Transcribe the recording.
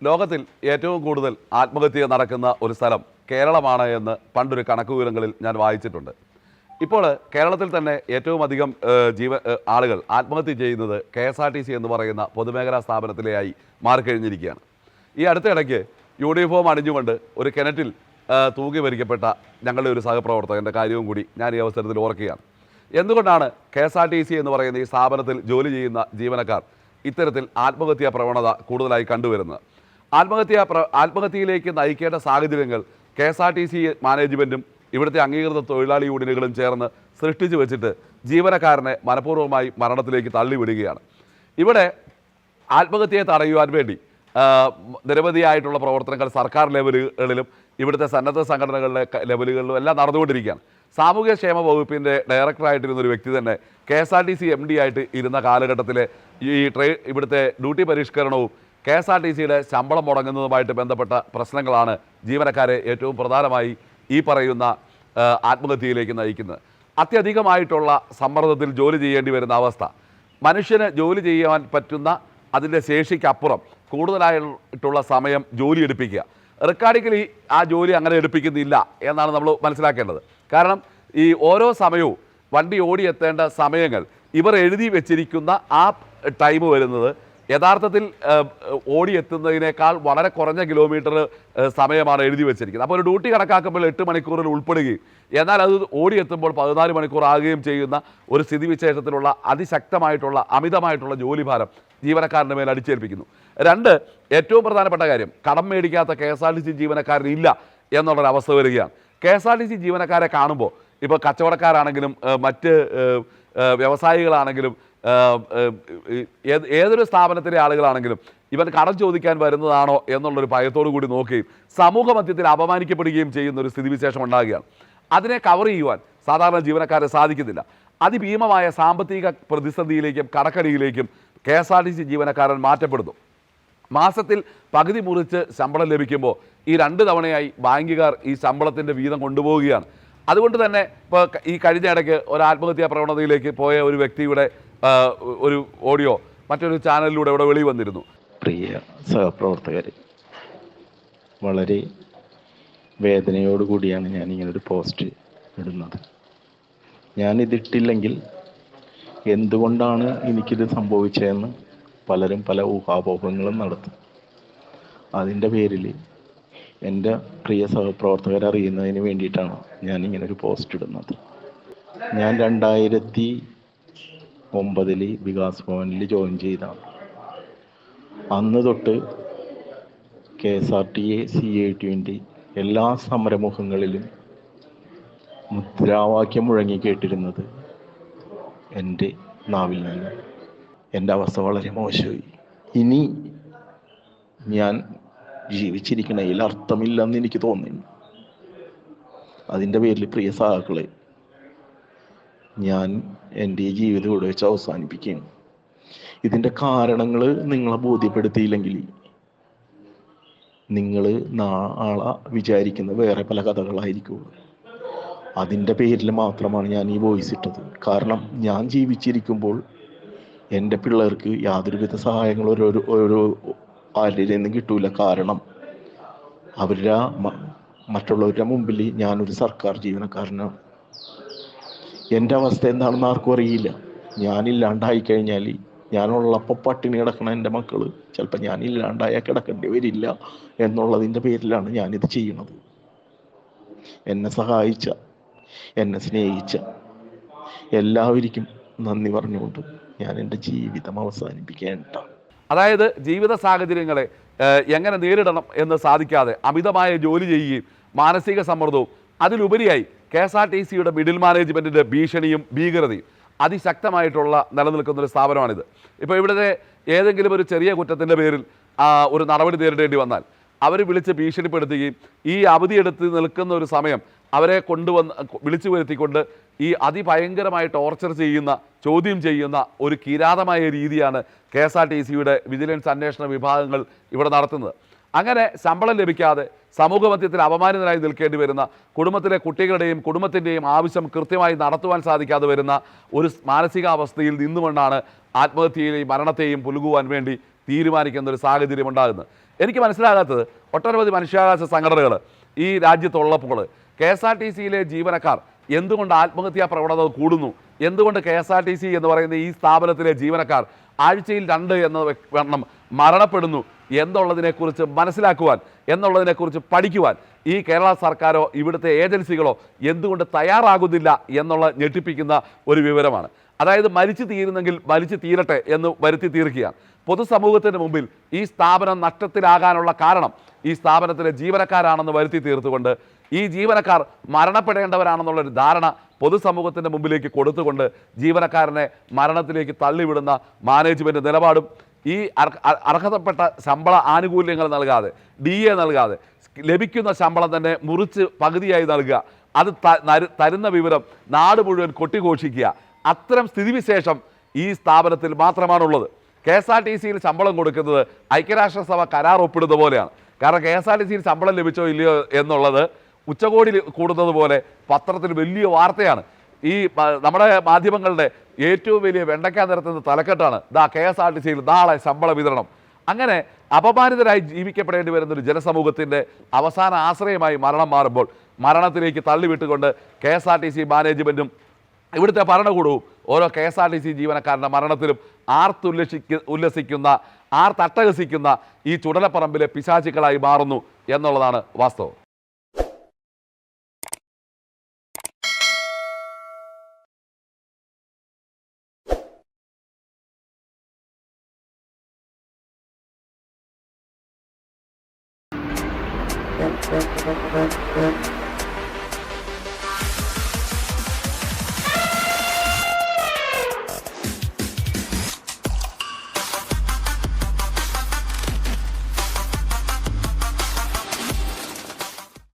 ലോകത്തിൽ ഏറ്റവും കൂടുതൽ ആത്മഹത്യ നടക്കുന്ന ഒരു സ്ഥലം കേരളമാണ് എന്ന് പണ്ടൊരു കണക്കുവിവരങ്ങളിൽ ഞാൻ വായിച്ചിട്ടുണ്ട്. ഇപ്പോൾ കേരളത്തിൽ തന്നെ ഏറ്റവും അധികം ആളുകൾ ആത്മഹത്യ ചെയ്യുന്നത് KSRTC എന്ന് പറയുന്ന പൊതുമേഖലാ സ്ഥാപനത്തിലെയായി മാറിക്കഴിഞ്ഞിരിക്കുകയാണ്. ഈ അടുത്തിടയ്ക്ക് യൂണിഫോം അണിഞ്ഞുകൊണ്ട് ഒരു കിണറ്റിൽ തൂങ്ങി മരിക്കപ്പെട്ട ഞങ്ങളുടെ ഒരു സഹപ്രവർത്തകൻ്റെ കാര്യവും കൂടി ഞാൻ ഈ അവസരത്തിൽ ഓർക്കുകയാണ്. എന്തുകൊണ്ടാണ് KSRTC എന്ന് പറയുന്ന ഈ സ്ഥാപനത്തിൽ ജോലി ചെയ്യുന്ന ജീവനക്കാർ ഇത്തരത്തിൽ ആത്മഹത്യാ പ്രവണത കൂടുതലായി കണ്ടുവരുന്നത്? ആത്മഹത്യയിലേക്ക് നയിക്കേണ്ട സാഹചര്യങ്ങൾ KSRTC മാനേജ്മെൻറ്റും ഇവിടുത്തെ അംഗീകൃത തൊഴിലാളി യൂണിയനുകളും ചേർന്ന് സൃഷ്ടിച്ചു വെച്ചിട്ട് ജീവനക്കാരനെ മനഃപൂർവ്വമായി മരണത്തിലേക്ക് തള്ളിവിടുകയാണ്. ഇവിടെ ആത്മഹത്യയെ തടയുവാൻ വേണ്ടി നിരവധിയായിട്ടുള്ള പ്രവർത്തനങ്ങൾ സർക്കാർ ലെവലുകളിലും ഇവിടുത്തെ സന്നദ്ധ സംഘടനകളുടെ ലെവലുകളിലും എല്ലാം നടന്നുകൊണ്ടിരിക്കുകയാണ്. സാമൂഹ്യക്ഷേമ വകുപ്പിൻ്റെ ഡയറക്ടറായിട്ടിരുന്ന ഒരു വ്യക്തി തന്നെ KSRTC MD ആയിട്ട് ഇരുന്ന കാലഘട്ടത്തിലെ ഇവിടുത്തെ ഡ്യൂട്ടി പരിഷ്കരണവും KSRTCയുടെ ശമ്പളം മുടങ്ങുന്നതുമായിട്ട് ബന്ധപ്പെട്ട പ്രശ്നങ്ങളാണ് ജീവനക്കാരെ ഏറ്റവും പ്രധാനമായി ഈ പറയുന്ന ആത്മഹത്യയിലേക്ക് നയിക്കുന്നത്. അത്യധികമായിട്ടുള്ള സമ്മർദ്ദത്തിൽ ജോലി ചെയ്യേണ്ടി വരുന്ന അവസ്ഥ, മനുഷ്യന് ജോലി ചെയ്യാൻ പറ്റുന്ന അതിൻ്റെ ശേഷിക്കപ്പുറം കൂടുതലായിട്ടുള്ള സമയം ജോലി എടുപ്പിക്കുക. റെക്കോർഡിക്കലി ആ ജോലി അങ്ങനെ എടുപ്പിക്കുന്നില്ല എന്നാണ് നമ്മൾ മനസ്സിലാക്കേണ്ടത്. കാരണം ഈ ഓരോ സമയവും വണ്ടി ഓടിയെത്തേണ്ട സമയങ്ങൾ ഇവർ എഴുതി വെച്ചിരിക്കുന്ന ആ ടൈം വരുന്നത് യഥാർത്ഥത്തിൽ ഓടിയെത്തുന്നതിനേക്കാൾ വളരെ കുറഞ്ഞ കിലോമീറ്റർ സമയമാണ് എഴുതി വെച്ചിരിക്കുന്നത്. അപ്പോൾ ഒരു ഡ്യൂട്ടി കണക്കാക്കുമ്പോൾ 8 മണിക്കൂറിൽ ഉൾപ്പെടുകയും എന്നാൽ അത് ഓടിയെത്തുമ്പോൾ 14 മണിക്കൂർ ആകുകയും ചെയ്യുന്ന ഒരു സ്ഥിതിവിശേഷത്തിലുള്ള അതിശക്തമായിട്ടുള്ള അമിതമായിട്ടുള്ള ജോലിഭാരം ജീവനക്കാരൻ്റെ മേൽ അടിച്ചേൽപ്പിക്കുന്നു. 2, ഏറ്റവും പ്രധാനപ്പെട്ട കാര്യം, കടം മേടിക്കാത്ത KSRTC ജീവനക്കാരനില്ല എന്നുള്ളൊരവസ്ഥ വരികയാണ്. KSRTC ജീവനക്കാരെ കാണുമ്പോൾ ഇപ്പോൾ കച്ചവടക്കാരാണെങ്കിലും മറ്റ് വ്യവസായികളാണെങ്കിലും ഏതൊരു സ്ഥാപനത്തിലെ ആളുകളാണെങ്കിലും ഇവൻ കടം ചോദിക്കാൻ വരുന്നതാണോ എന്നുള്ളൊരു ഭയത്തോടു കൂടി നോക്കുകയും സമൂഹ മധ്യത്തിൽ അപമാനിക്കപ്പെടുകയും ചെയ്യുന്ന ഒരു സ്ഥിതിവിശേഷം ഉണ്ടാകുകയാണ്. അതിനെ കവർ ചെയ്യുവാൻ സാധാരണ ജീവനക്കാരെ സാധിക്കുന്നില്ല. അതിഭീമമായ സാമ്പത്തിക പ്രതിസന്ധിയിലേക്കും കടക്കടിയിലേക്കും KSRTC ജീവനക്കാരൻ മാറ്റപ്പെടുന്നു. മാസത്തിൽ പകുതി മുറിച്ച് ശമ്പളം ലഭിക്കുമ്പോൾ ഈ 2 തവണയായി ബാങ്കുകാർ ഈ ശമ്പളത്തിൻ്റെ വീതം കൊണ്ടുപോവുകയാണ്. അതുകൊണ്ട് തന്നെ ഇപ്പോൾ ഈ കഴിഞ്ഞ ഇടയ്ക്ക് ഒരു ആത്മഹത്യാ പ്രവണതയിലേക്ക് പോയ ഒരു വ്യക്തിയുടെ ഒരു ഓഡിയോ മറ്റൊരു ചാനലിലൂടെ ഇവിടെ വെളി വന്നിരുന്നു. പ്രിയ സഹപ്രവർത്തകർ, വളരെ വേദനയോടുകൂടിയാണ് ഞാനിങ്ങനൊരു പോസ്റ്റ് ഇടുന്നത്. ഞാനിതിട്ടില്ലെങ്കിൽ എന്തുകൊണ്ടാണ് എനിക്കിത് സംഭവിച്ചതെന്ന് പലരും പല ഊഹാപോഹങ്ങളും നടത്തും. അതിൻ്റെ പേരിൽ എൻ്റെ പ്രിയ സഹപ്രവർത്തകർ അറിയുന്നതിന് വേണ്ടിയിട്ടാണ് ഞാനിങ്ങനൊരു പോസ്റ്റ് ഇടുന്നത്. ഞാൻ 2009 വികാസ് ഭവനിൽ ജോയിൻ ചെയ്തതാണ്. അന്ന് തൊട്ട് KSRTC വേണ്ടി എല്ലാ സമരമുഖങ്ങളിലും മുദ്രാവാക്യം മുഴങ്ങി കേട്ടിരുന്നത് എൻ്റെ നാവിൽ നിന്ന്. എൻ്റെ അവസ്ഥ വളരെ മോശമായി. ഇനി ഞാൻ ജീവിച്ചിരിക്കണതിൽ അർത്ഥമില്ലെന്ന് എനിക്ക് തോന്നുന്നു. അതിൻ്റെ പേരിൽ പ്രിയ സഹാക്കളെ, ഞാൻ എൻ്റെ ഈ ജീവിതം ഇവിടെ വെച്ച് അവസാനിപ്പിക്കുകയാണ്. ഇതിൻ്റെ കാരണങ്ങൾ നിങ്ങളെ ബോധ്യപ്പെടുത്തിയില്ലെങ്കിൽ നിങ്ങൾ നാളെ വിചാരിക്കുന്ന വേറെ പല കഥകളായിരിക്കും. അതിൻ്റെ പേരിൽ മാത്രമാണ് ഞാൻ ഈ വോയിസ് ഇട്ടത്. കാരണം ഞാൻ ജീവിച്ചിരിക്കുമ്പോൾ എൻ്റെ പിള്ളേർക്ക് യാതൊരുവിധ സഹായങ്ങളും ഓരോ ആരുടെ നിന്നും കിട്ടൂല. കാരണം അവരുടെ മറ്റുള്ളവരുടെ മുമ്പിൽ ഞാനൊരു സർക്കാർ ജീവനക്കാരനാണ്. എൻ്റെ അവസ്ഥ എന്താണെന്ന് ആർക്കും അറിയില്ല. ഞാനില്ലാണ്ടായി കഴിഞ്ഞാൽ, ഞാനുള്ളപ്പോൾ പട്ടിണി കിടക്കണ എൻ്റെ മക്കൾ ചിലപ്പോൾ ഞാനില്ലാണ്ടായാൽ കിടക്കേണ്ടി വരില്ല എന്നുള്ളതിൻ്റെ പേരിലാണ് ഞാനിത് ചെയ്യണത്. എന്നെ സഹായിച്ച, എന്നെ സ്നേഹിച്ച എല്ലാവർക്കും നന്ദി പറഞ്ഞുകൊണ്ട് ഞാൻ എൻ്റെ ജീവിതം അവസാനിപ്പിക്കേണ്ട. അതായത് ജീവിത സാഹചര്യങ്ങളെ എങ്ങനെ നേരിടണം എന്ന് സാധിക്കാതെ അമിതമായ ജോലി ചെയ്യുകയും മാനസിക സമ്മർദ്ദവും അതിലുപരിയായി KSRTCയുടെ മിഡിൽ മാനേജ്മെൻറ്റിൻ്റെ ഭീഷണിയും ഭീകരതയും അതിശക്തമായിട്ടുള്ള നിലനിൽക്കുന്നൊരു സ്ഥാപനമാണിത്. ഇപ്പോൾ ഇവിടുത്തെ ഏതെങ്കിലും ഒരു ചെറിയ കുറ്റത്തിൻ്റെ പേരിൽ ഒരു നടപടി നേരിടേണ്ടി വന്നാൽ അവർ വിളിച്ച് ഭീഷണിപ്പെടുത്തുകയും ഈ അവധിയെടുത്ത് നിൽക്കുന്ന ഒരു സമയം അവരെ വിളിച്ചു വരുത്തിക്കൊണ്ട് ഈ അതിഭയങ്കരമായി ടോർച്ചർ ചെയ്യുന്ന, ചോദ്യം ചെയ്യുന്ന ഒരു കിരാതമായ രീതിയാണ് KSRTCയുടെ വിജിലൻസ് അന്വേഷണ വിഭാഗങ്ങൾ ഇവിടെ നടത്തുന്നത്. അങ്ങനെ ശമ്പളം ലഭിക്കാതെ സമൂഹമധ്യത്തിൽ അപമാനിതരായി നിൽക്കേണ്ടി വരുന്ന, കുടുംബത്തിലെ കുട്ടികളുടെയും കുടുംബത്തിൻ്റെയും ആവശ്യം കൃത്യമായി നടത്തുവാൻ സാധിക്കാതെ വരുന്ന ഒരു മാനസികാവസ്ഥയിൽ നിന്നുകൊണ്ടാണ് ആത്മഹത്യയിലെയും മരണത്തെയും പുലുകുവാൻ വേണ്ടി തീരുമാനിക്കുന്ന ഒരു സാഹചര്യം ഉണ്ടാകുന്നത്. എനിക്ക് മനസ്സിലാകാത്തത് ഒട്ടനവധി മനുഷ്യാവകാശ സംഘടനകൾ ഈ രാജ്യത്തുള്ളപ്പോൾ KSRTCയിലെ ജീവനക്കാർ എന്തുകൊണ്ട് ആത്മഹത്യാ പ്രവണത കൂടുന്നു, എന്തുകൊണ്ട് KSRTC എന്ന് പറയുന്ന ഈ സ്ഥാപനത്തിലെ ജീവനക്കാർ ആഴ്ചയിൽ 2 എന്ന വണ്ണം മരണപ്പെടുന്നു എന്നുള്ളതിനെക്കുറിച്ച് മനസ്സിലാക്കുവാൻ, എന്നുള്ളതിനെക്കുറിച്ച് പഠിക്കുവാൻ ഈ കേരള സർക്കാരോ ഇവിടുത്തെ ഏജൻസികളോ എന്തുകൊണ്ട് തയ്യാറാകുന്നില്ല എന്നുള്ള ഞെട്ടിപ്പിക്കുന്ന ഒരു വിവരമാണ്. അതായത് മരിച്ചു തീരുന്നെങ്കിൽ മരിച്ചു തീരട്ടെ എന്ന് വരുത്തി തീർക്കുകയാണ്. പൊതുസമൂഹത്തിന് മുമ്പിൽ ഈ സ്ഥാപനം നഷ്ടത്തിലാകാനുള്ള കാരണം ഈ സ്ഥാപനത്തിലെ ജീവനക്കാരാണെന്ന് വരുത്തി തീർത്തുകൊണ്ട് ഈ ജീവനക്കാർ മരണപ്പെടേണ്ടവരാണെന്നുള്ളൊരു ധാരണ പൊതുസമൂഹത്തിൻ്റെ മുമ്പിലേക്ക് കൊടുത്തുകൊണ്ട് ജീവനക്കാരനെ മരണത്തിലേക്ക് തള്ളിവിടുന്ന മാനേജ്മെൻറ്റ് നിലപാടും ഈ അർഹതപ്പെട്ട ശമ്പള ആനുകൂല്യങ്ങൾ നൽകാതെ DA നൽകാതെ ലഭിക്കുന്ന ശമ്പളം തന്നെ മുറിച്ച് പകുതിയായി നൽകുക, അത് തരുന്ന വിവരം നാട് മുഴുവൻ കൊട്ടിഘോഷിക്കുക, അത്തരം സ്ഥിതിവിശേഷം ഈ സ്ഥാപനത്തിൽ മാത്രമാണുള്ളത്. KSRTCയിൽ ശമ്പളം കൊടുക്കുന്നത് ഐക്യരാഷ്ട്രസഭ കരാർ ഒപ്പിടുന്ന പോലെയാണ്. കാരണം KSRTCയിൽ ശമ്പളം ലഭിച്ചോ ഇല്ലയോ എന്നുള്ളത് ഉച്ചകോടി കൂടുന്നത് പോലെ പത്രത്തിൽ വലിയ വാർത്തയാണ്. ഈ നമ്മുടെ മാധ്യമങ്ങളുടെ ഏറ്റവും വലിയ വെണ്ടയ്ക്ക നിരത്തുന്ന തലക്കെട്ടാണ് KSRTCയിൽ നാളെ ശമ്പള വിതരണം. അങ്ങനെ അപമാനിതരായി ജീവിക്കപ്പെടേണ്ടി വരുന്നൊരു ജനസമൂഹത്തിൻ്റെ അവസാന ആശ്രയമായി മരണം മാറുമ്പോൾ മരണത്തിലേക്ക് തള്ളിവിട്ടുകൊണ്ട് KSRTC മാനേജ്മെൻറ്റും ഇവിടുത്തെ ഭരണകൂടവും ഓരോ KSRTC ജീവനക്കാരുടെ മരണത്തിലും ഉല്ലസിക്കുന്ന ആർത്തട്ടഹസിക്കുന്ന ഈ ചുടലപ്പറമ്പിലെ പിശാചുക്കളായി മാറുന്നു എന്നുള്ളതാണ് വാസ്തവം. Thank you.